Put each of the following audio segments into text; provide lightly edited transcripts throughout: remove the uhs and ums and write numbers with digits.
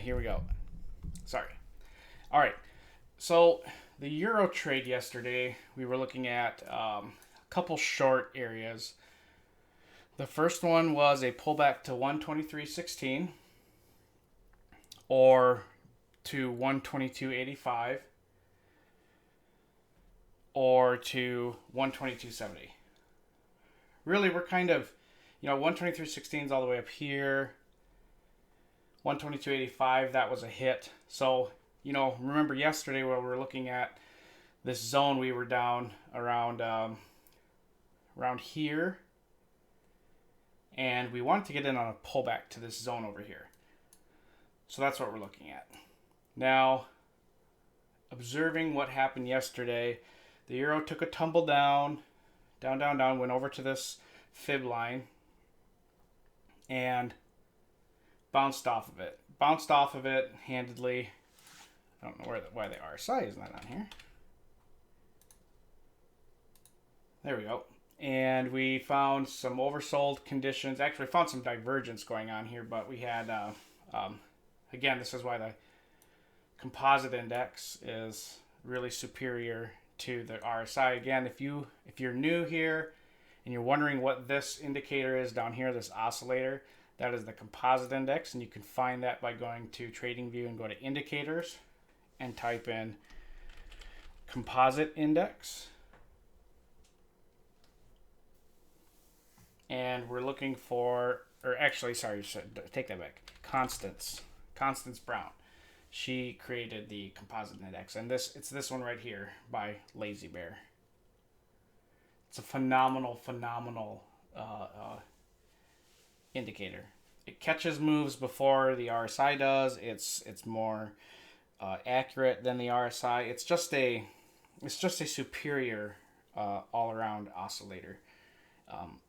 here we go. Sorry. All right. So the euro trade yesterday, we were looking at a couple short areas. The first one was a pullback to 123.16 or to 122.85 or to 122.70. Really, we're kind of, 123.16 is all the way up here. 122.85, that was a hit. So, remember yesterday when we were looking at this zone, we were down around here, and we wanted to get in on a pullback to this zone over here. So that's what we're looking at. Now, observing what happened yesterday, the euro took a tumble down, went over to this fib line, and bounced off of it handedly. I don't know why the RSI is not on here. There we go. And we found some oversold conditions. Actually, found some divergence going on here, but we had, again, this is why the composite index is really superior to the RSI. Again, if you're new here and you're wondering what this indicator is down here, this oscillator, that is the composite index, and you can find that by going to TradingView and go to indicators and type in composite index. And we're looking for, or actually, sorry, take that back. Constance Brown. She created the composite index, and it's this one right here by Lazy Bear. It's a phenomenal indicator. It catches moves before the RSI does. It's more accurate than the RSI. It's just a superior all around oscillator.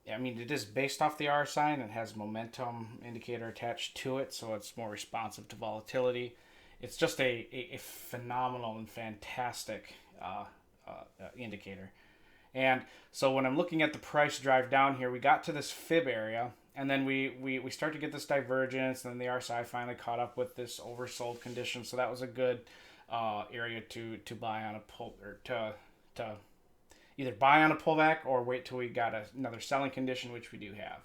It is based off the RSI, and it has momentum indicator attached to it, so it's more responsive to volatility. It's just a phenomenal and fantastic indicator. And so when I'm looking at the price drive down here, we got to this fib area, and then we start to get this divergence, and then the RSI finally caught up with this oversold condition. So that was a good area to buy on a pull, or to either buy on a pullback or wait till we got another selling condition, which we do have.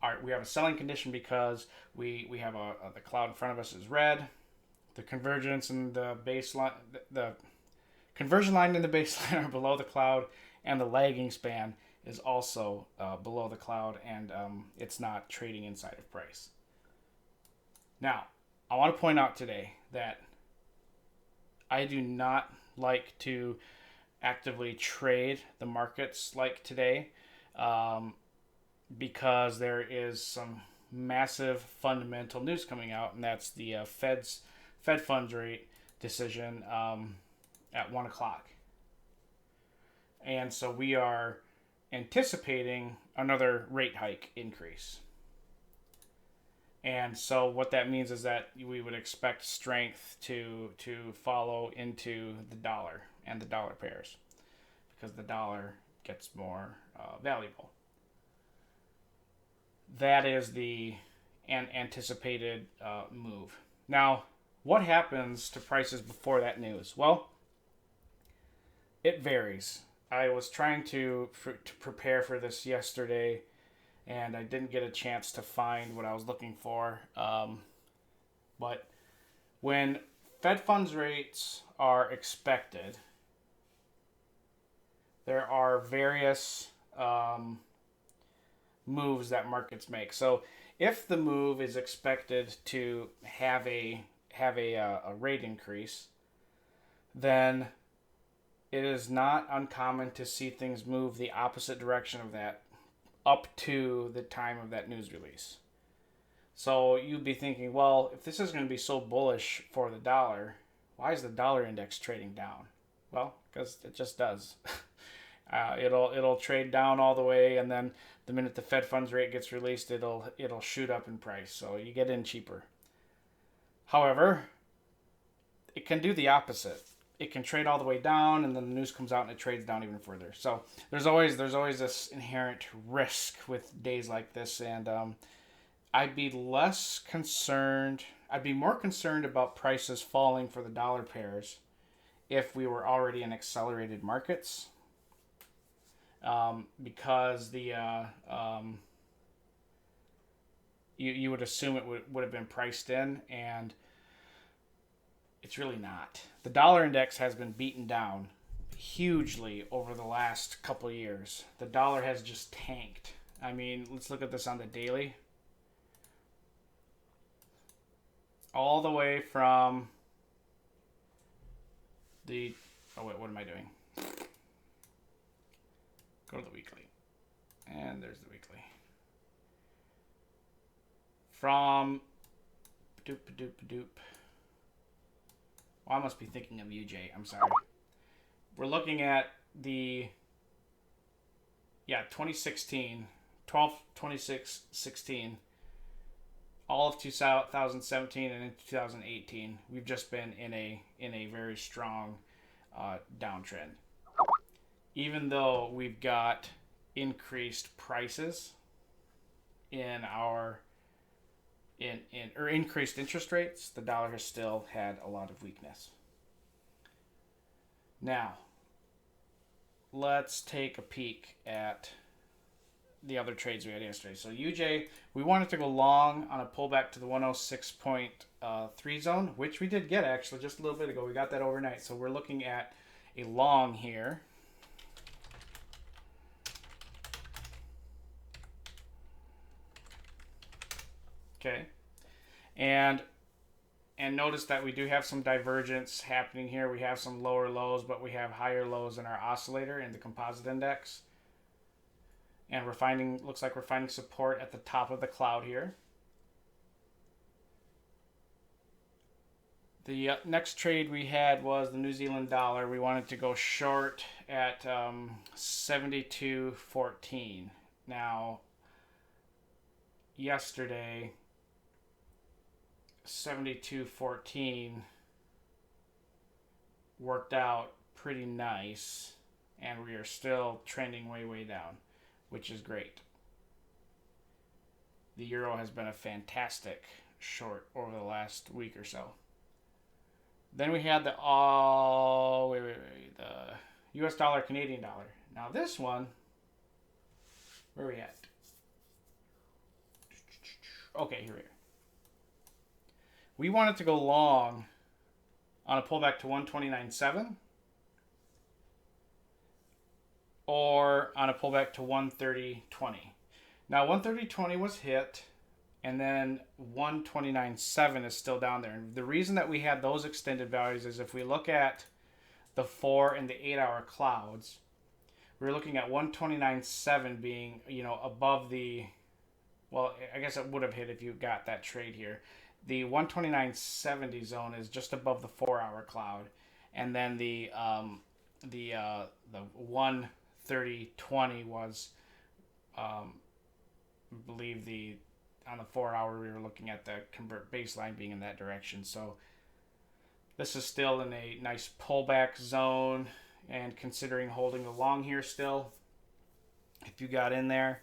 All right, we have a selling condition because we have the cloud in front of us is red. The convergence and the baseline, the conversion line and the baseline are below the cloud, and the lagging span is also below the cloud, and it's not trading inside of price. Now, I want to point out today that I do not like to actively trade the markets like today because there is some massive fundamental news coming out, and that's the Fed funds rate decision at 1 o'clock. And so we are anticipating another rate hike increase. And so what that means is that we would expect strength to follow into the dollar and the dollar pairs, because the dollar gets more valuable. That is the anticipated move. Now, what happens to prices before that news? Well, it varies. I was trying to prepare for this yesterday, and I didn't get a chance to find what I was looking for. But when Fed funds rates are expected, there are various moves that markets make. So if the move is expected to have a rate increase, then it is not uncommon to see things move the opposite direction of that up to the time of that news release. So you'd be thinking, well, if this is going to be so bullish for the dollar, why is the dollar index trading down? Well, because it just does. It'll trade down all the way, and then the minute the Fed funds rate gets released, it'll shoot up in price. So you get in cheaper. However, it can do the opposite. It can trade all the way down, and then the news comes out and it trades down even further. So there's always this inherent risk with days like this, and I'd be less concerned. I'd be more concerned about prices falling for the dollar pairs if we were already in accelerated markets, because you would assume it would have been priced in, and it's really not. The dollar index has been beaten down hugely over the last couple of years. The dollar has just tanked. I mean, let's look at this on the daily. All the way from the... Oh, wait, what am I doing? Go to the weekly. And there's the weekly. From... Doop, doop, doop. Well, I must be thinking of UJ. I'm sorry. We're looking at the... Yeah, 2016. 16. All of 2017 and into 2018, we've just been in a very strong downtrend. Even though we've got increased prices in our or increased interest rates, the dollar has still had a lot of weakness. Now, let's take a peek at the other trades we had yesterday. So UJ, we wanted to go long on a pullback to the 106.3 zone, which we did get actually just a little bit ago. We got that overnight. So we're looking at a long here. Okay. And notice that we do have some divergence happening here. We have some lower lows, but we have higher lows in our oscillator in the composite index. And looks like we're finding support at the top of the cloud here. The next trade we had was the New Zealand dollar. We wanted to go short at 72.14. Now, yesterday, 72.14 worked out pretty nice, and we are still trending way, way down, which is great. The euro has been a fantastic short over the last week or so. Then we had the US dollar, Canadian dollar. Now this one, where are we at? Okay, here we are. We wanted to go long on a pullback to 129.7 or on a pullback to 130.20. Now 130.20 was hit, and then 129.7 is still down there. And the reason that we had those extended values is if we look at the 4 and the 8 hour clouds, we're looking at 129.7 being, above the, well, I guess it would have hit if you got that trade here. The 129.70 zone is just above the 4 hour cloud, and then the 130.20 was, I believe on the 4 hour we were looking at the convert baseline being in that direction. So this is still in a nice pullback zone, and considering holding the long here still, if you got in there.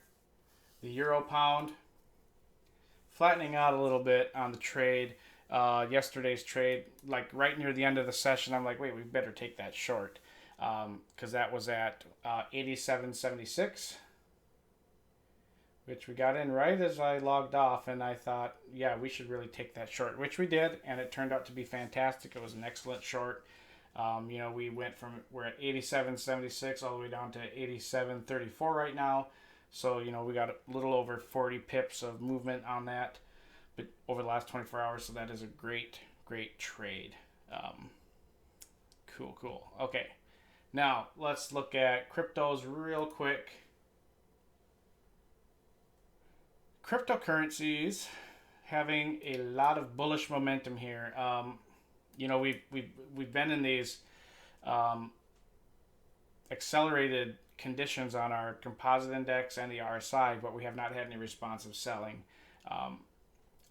The euro pound flattening out a little bit on the trade. Yesterday's trade, like right near the end of the session, I'm like, wait, we better take that short, because that was at 87.76, which we got in right as I logged off, and I thought, yeah, we should really take that short, which we did, and it turned out to be fantastic. It was an excellent short. We we're at 87.76 all the way down to 87.34 right now. So, we got a little over 40 pips of movement on that, but over the last 24 hours. So that is a great, great trade. Cool. Okay. Now let's look at Kryptos real quick. Cryptocurrencies having a lot of bullish momentum here. We've been in these accelerated conditions on our composite index and the RSI, but we have not had any responsive selling.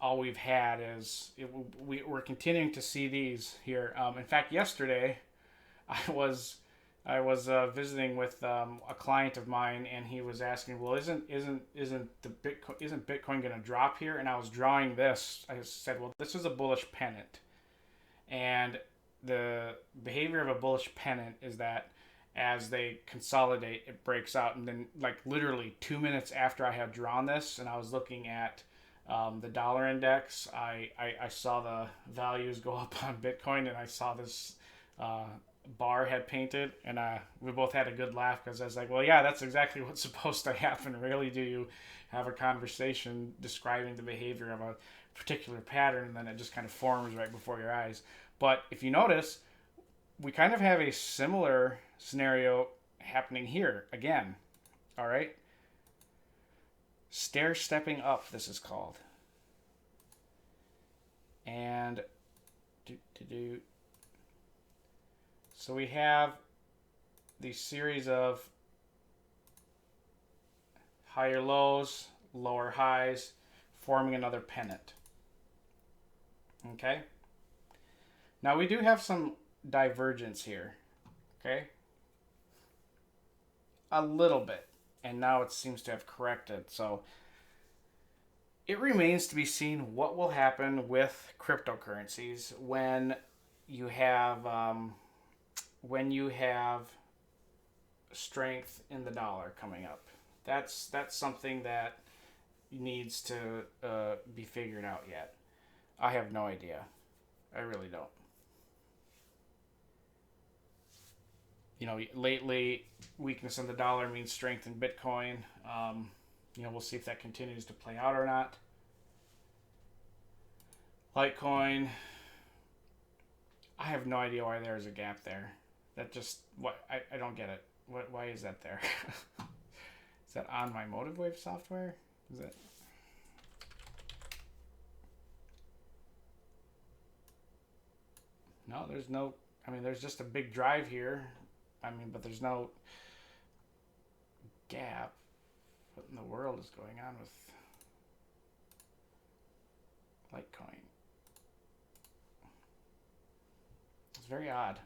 All we've had is we're continuing to see these here. In fact, yesterday I was I was visiting with a client of mine, and he was asking, "Well, isn't Bitcoin going to drop here?" And I was drawing this. I said, "Well, this is a bullish pennant, and the behavior of a bullish pennant is that as they consolidate, it breaks out, and then like literally 2 minutes after I had drawn this, and I was looking at the dollar index, I saw the values go up on Bitcoin, and I saw this." Uh, Bar had painted, and we both had a good laugh because I was like, well, yeah, that's exactly what's supposed to happen. Rarely do you have a conversation describing the behavior of a particular pattern, and then it just kind of forms right before your eyes. But if you notice, we kind of have a similar scenario happening here again. All right, stair stepping up, this is called. And so we have the series of higher lows, lower highs, forming another pennant. Okay? Now we do have some divergence here. Okay? A little bit. And now it seems to have corrected. So it remains to be seen what will happen with cryptocurrencies when you have strength in the dollar coming up. That's something that needs to be figured out yet. I have no idea. I really don't. You know, lately weakness in the dollar means strength in Bitcoin. We'll see if that continues to play out or not. Litecoin, I have no idea why there's a gap there. That just, what, I don't get it. Why is that there? Is that on my MotiveWave software? Is it? No, there's no, there's just a big drive here. But there's no gap. What in the world is going on with Litecoin? It's very odd.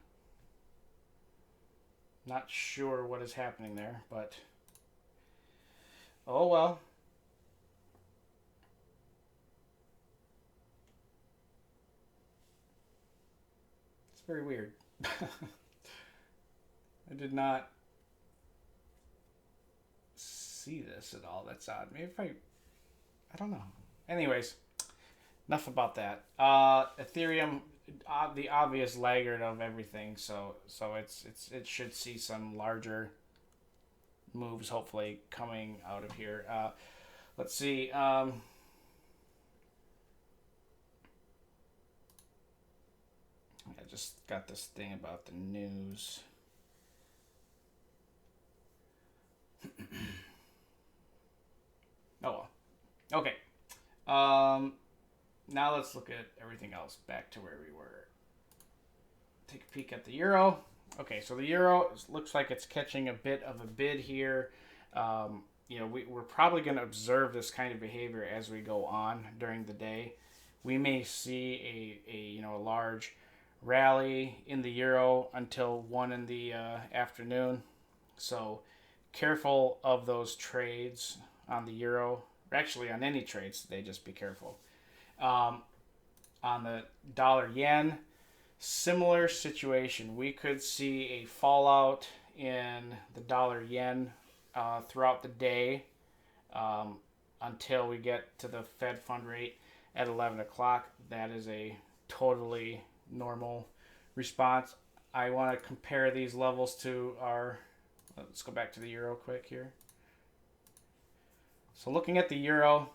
Not sure what is happening there, but oh well. It's very weird. I did not see this at all. That's odd. Maybe if I don't know. Anyways, enough about that. Ethereum, the obvious laggard of everything. So it should see some larger moves hopefully coming out of here. Let's see. I just got this thing about the news. Oh well. Okay. Now let's look at everything else back to where we were. Take a peek at the euro. Okay, so the euro looks like it's catching a bit of a bid here. We're probably going to observe this kind of behavior as we go on during the day. We may see a large rally in the euro until 1 in the afternoon. So careful of those trades on the euro. Actually, on any trades today, just be careful. On the dollar yen, similar situation. We could see a fallout in the dollar yen throughout the day until we get to the Fed fund rate at 11 o'clock. That is a totally normal response. I want to compare these levels to let's go back to the euro quick here. So looking at the euro,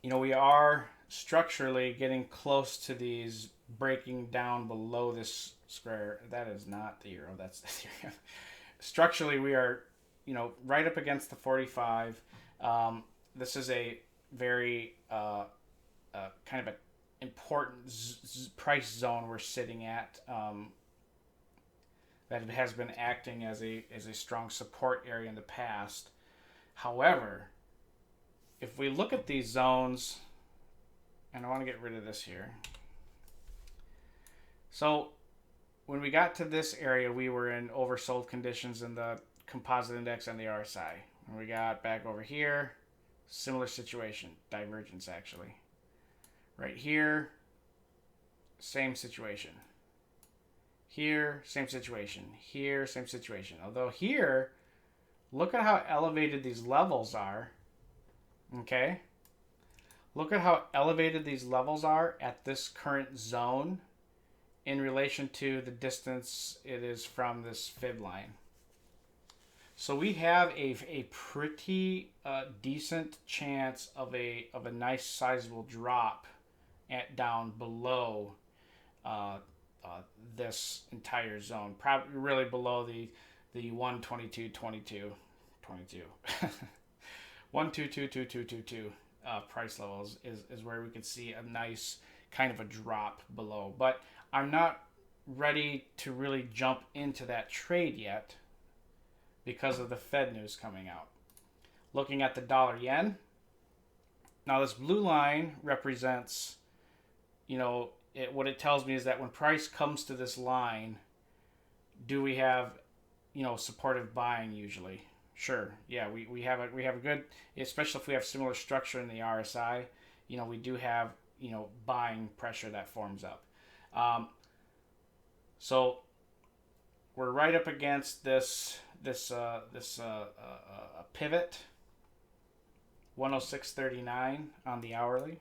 we are structurally getting close to these breaking down below this square. That is not the euro, that's the euro. Structurally, we are, right up against the 45. This is a very kind of an important price zone we're sitting at. That it has been acting as a strong support area in the past. However, if we look at these zones, and I want to get rid of this here. So when we got to this area, we were in oversold conditions in the composite index and the RSI. When we got back over here, similar situation, divergence actually. Right here, same situation. Here, same situation. Here, same situation. Although here, look at how elevated these levels are. Okay? Look at how elevated these levels are at this current zone in relation to the distance it is from this fib line. So we have a pretty decent chance of a nice sizable drop down below this entire zone, probably really below the 122.22 22 122.2222 price levels is where we could see a nice kind of a drop below. But I'm not ready to really jump into that trade yet because of the Fed news coming out. Looking at the dollar yen. Now this blue line represents, what it tells me is that when price comes to this line, do we have, supportive buying usually? Sure. Yeah, we have a good, especially if we have similar structure in the RSI, we do have, buying pressure that forms up. So we're right up against this pivot, 106.39 on the hourly.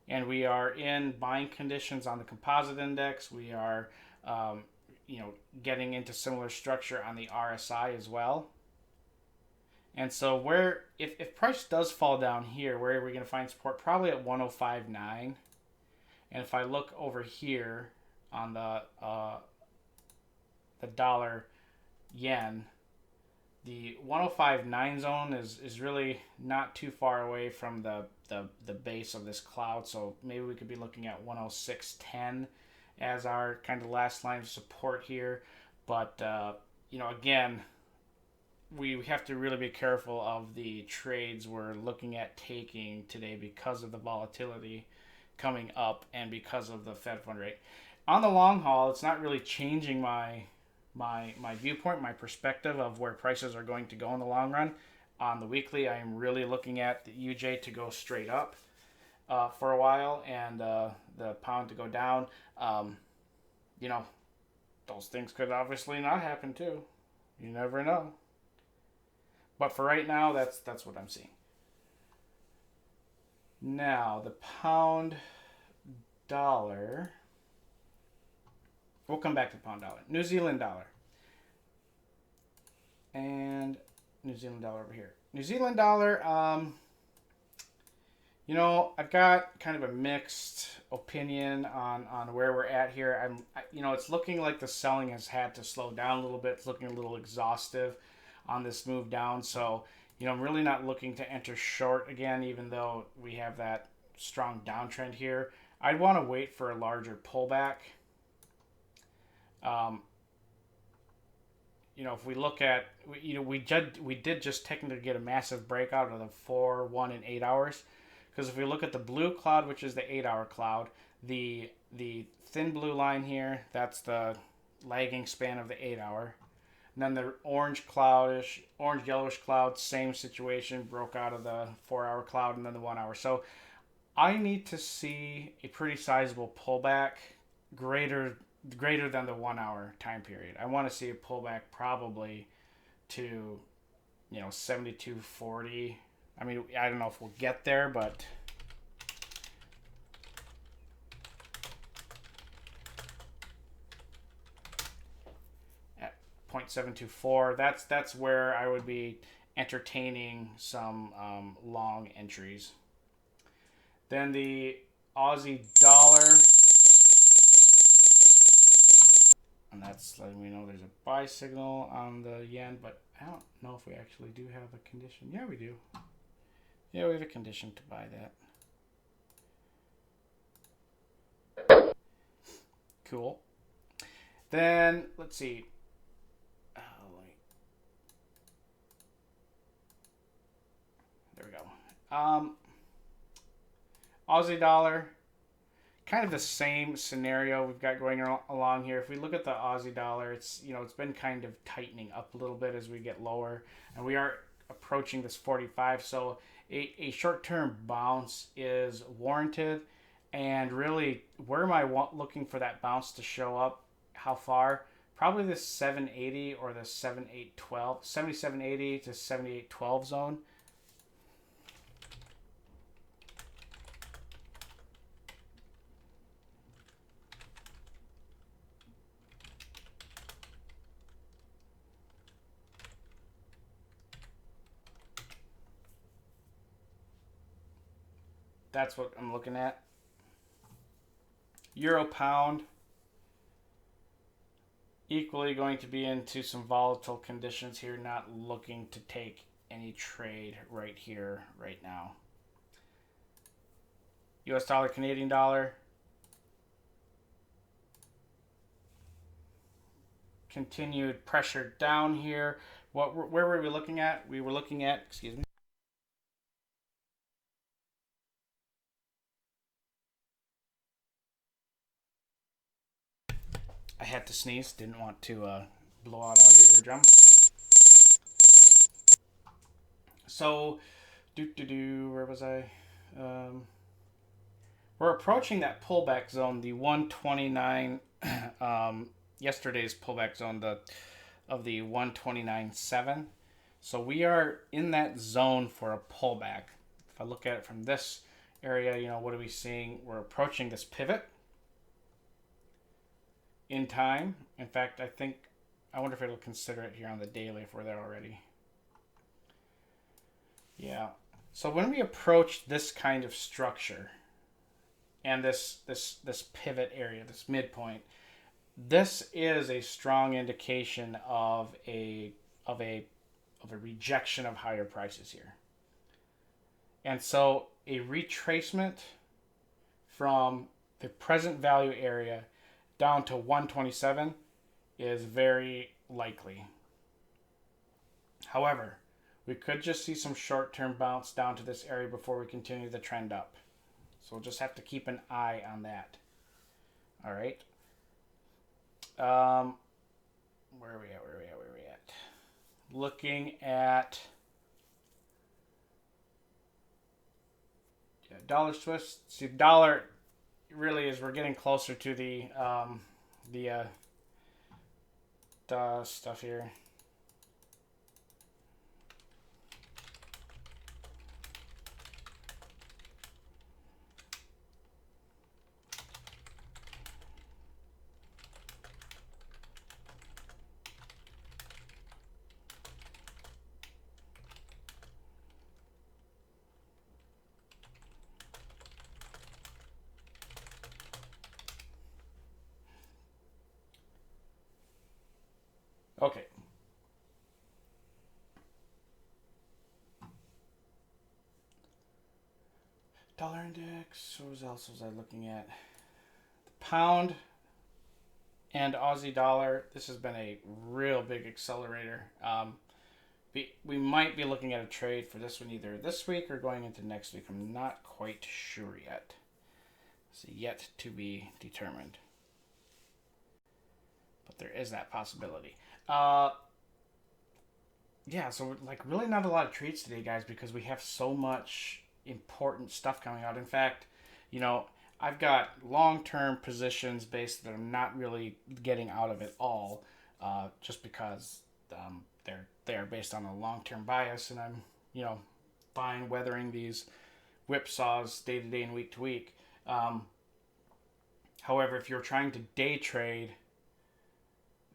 And we are in buying conditions on the composite index. We are, getting into similar structure on the RSI as well. And so if price does fall down here, where are we going to find support? Probably at 105.9. And if I look over here on the dollar yen, the 105.9 zone is really not too far away from the base of this cloud. So maybe we could be looking at 106.10 as our kind of last line of support here. But, again, we have to really be careful of the trades we're looking at taking today because of the volatility coming up and because of the Fed fund rate. On the long haul, it's not really changing my viewpoint, my perspective of where prices are going to go in the long run. On the weekly, I am really looking at the UJ to go straight up for a while and the pound to go down. Those things could obviously not happen too. You never know. But for right now, that's what I'm seeing. Now, the pound dollar. We'll come back to the pound dollar. New Zealand dollar. And New Zealand dollar over here. New Zealand dollar, I've got kind of a mixed opinion on where we're at here. It's looking like the selling has had to slow down a little bit. It's looking a little exhaustive on this move down. So, I'm really not looking to enter short again, even though we have that strong downtrend here. I'd want to wait for a larger pullback. If we look at, we did just technically get a massive breakout of the 4, 1, and 8 hours. Because if we look at the blue cloud, which is the 8-hour cloud, the thin blue line here, that's the lagging span of the 8-hour. And then the orange yellowish cloud, same situation, broke out of the 4-hour cloud and then the 1 hour. So I need to see a pretty sizable pullback greater than the 1 hour time period. I want to see a pullback probably to 72.40. I mean, I don't know if we'll get there, but at 0.724, that's where I would be entertaining some long entries. Then the Aussie dollar, and that's letting me know there's a buy signal on the yen, but I don't know if we actually do have a condition. Yeah, we do. Yeah, we have a condition to buy that. Cool. Then, let's see. There we go. Aussie dollar kind of the same scenario we've got going along here. If we look at the Aussie dollar, it's been kind of tightening up a little bit as we get lower, and we are approaching this 45. So a short-term bounce is warranted. And really, where am I looking for that bounce to show up? How far? Probably this 780 or the 7812, 7780 to 7812 zone. That's what I'm looking at. Euro pound, equally going to be into some volatile conditions here, not looking to take any trade right here, right now. US dollar, Canadian dollar. Continued pressure down here. Where were we looking at? We were looking at, excuse me. I had to sneeze. Didn't want to blow out all your eardrums. So, where was I? We're approaching that pullback zone, the 129. Yesterday's pullback zone, of the 129.7. So we are in that zone for a pullback. If I look at it from this area, what are we seeing? We're approaching this pivot in time. In fact, I wonder if it'll consider it here on the daily if we're there already. Yeah. So when we approach this kind of structure and this pivot area, this midpoint, this is a strong indication of a rejection of higher prices here. And so a retracement from the present value area down to 127 is very likely. However, we could just see some short-term bounce down to this area before we continue the trend up. So we'll just have to keep an eye on that. All right. Where are we at? Looking at dollar Swiss. See, dollar really is, we're getting closer to the stuff here. Okay. Dollar index. What else was I looking at? The pound and Aussie dollar. This has been a real big accelerator. We might be looking at a trade for this one either this week or going into next week. I'm not quite sure yet. It's yet to be determined. But there is that possibility. Yeah, so really not a lot of trades today, guys, because we have so much important stuff coming out. In fact, I've got long-term positions based that I'm not really getting out of it all, just because they are based on a long-term bias, and I'm fine weathering these whipsaws day to day and week to week. However, if you're trying to day trade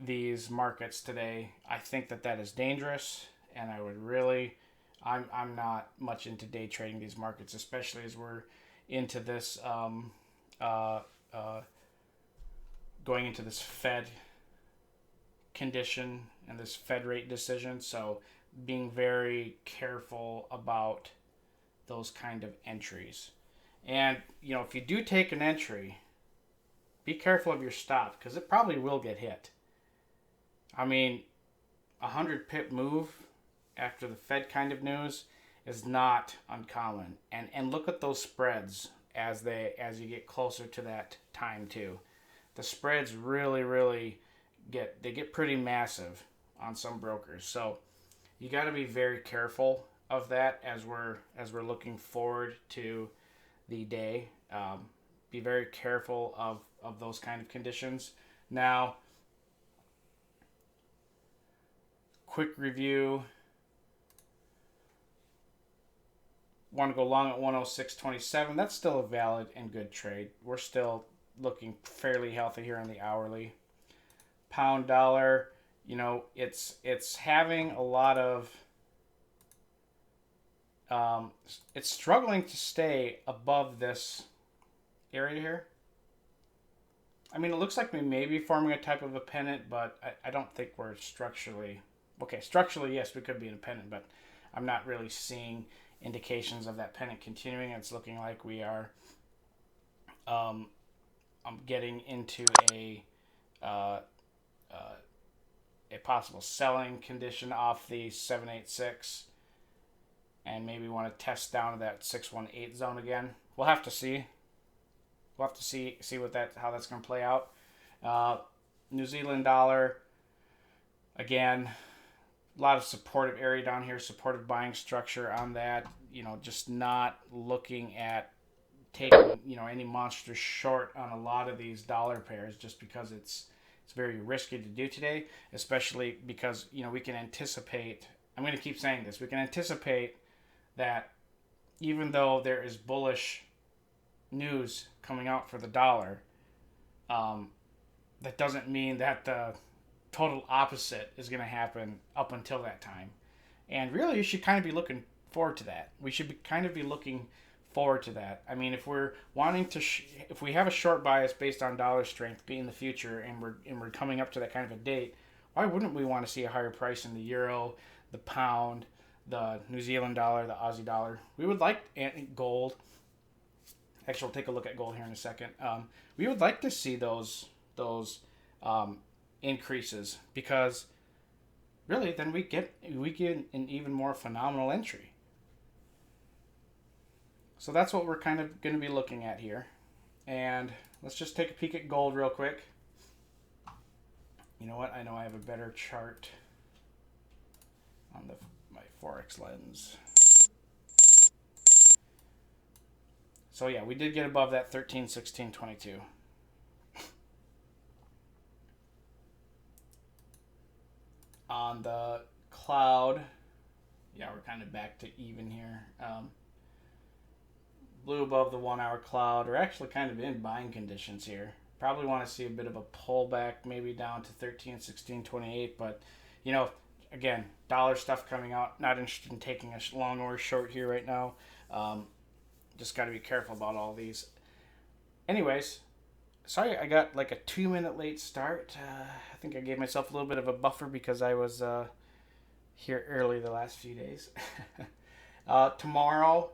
these markets today, I think that is dangerous, and I would really, I'm not much into day trading these markets, especially as we're into this going into this Fed condition and this Fed rate decision. So being very careful about those kind of entries. And if you do take an entry, be careful of your stop, because it probably will get hit. I mean, 100 pip move after the Fed kind of news is not uncommon. And look at those spreads as you get closer to that time too. The spreads really get pretty massive on some brokers. So you got to be very careful of that as we're looking forward to the day. Be very careful of those kind of conditions. Now, quick review. Want to go long at 106.27. That's still a valid and good trade. We're still looking fairly healthy here on the hourly. Pound dollar, it's having a lot of it's struggling to stay above this area here. I mean, it looks like we may be forming a type of a pennant, but I don't think we're structurally... Okay, structurally, yes, we could be in a pennant, but I'm not really seeing indications of that pennant continuing. It's looking like we are getting into a possible selling condition off the 786, and maybe want to test down to that 618 zone again. We'll have to see. We'll have to see how that's going to play out. New Zealand dollar, again, a lot of supportive area down here, supportive buying structure on that. Just not looking at taking any monster short on a lot of these dollar pairs, just because it's very risky to do today, especially because we can anticipate. I'm going to keep saying this. We can anticipate that even though there is bullish news coming out for the dollar, that doesn't mean that the total opposite is going to happen up until that time. And really, you should kind of be looking forward to that. We should be looking forward to that. I mean, if we're wanting to, if we have a short bias based on dollar strength being the future, and we're coming up to that kind of a date, why wouldn't we want to see a higher price in the euro, the pound, the New Zealand dollar, the Aussie dollar? We would like gold. Actually, we'll take a look at gold here in a second. We would like to see those increases, because really then we get an even more phenomenal entry. So that's what we're kind of going to be looking at here. And let's just take a peek at gold real quick. You know what? I know I have a better chart on my Forex lens. So yeah, we did get above that 13.16.22. On the cloud, yeah, we're kind of back to even here. Blue above the 1 hour cloud. We're actually kind of in buying conditions here. Probably want to see a bit of a pullback, maybe down to 13.16.28. But again, dollar stuff coming out. Not interested in taking a long or short here right now. Just got to be careful about all these. Anyways, sorry I got like a 2-minute late start. I think I gave myself a little bit of a buffer because I was here early the last few days. Tomorrow,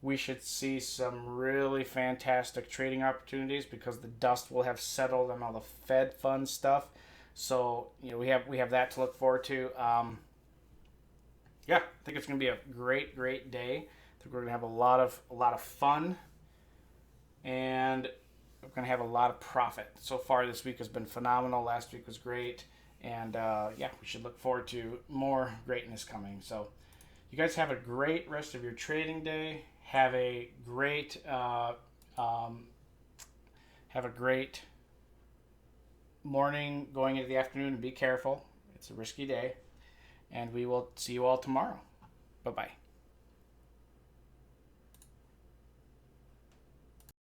we should see some really fantastic trading opportunities because the dust will have settled on all the Fed fund stuff. So we have that to look forward to. Yeah, I think it's going to be a great day. I think we're going to have a lot of fun, and we're going to have a lot of profit. So far this week has been phenomenal. Last week was great, and yeah, we should look forward to more greatness coming. So you guys have a great rest of your trading day. Have a great morning going into the afternoon, and be careful. It's a risky day, and we will see you all tomorrow. Bye-bye.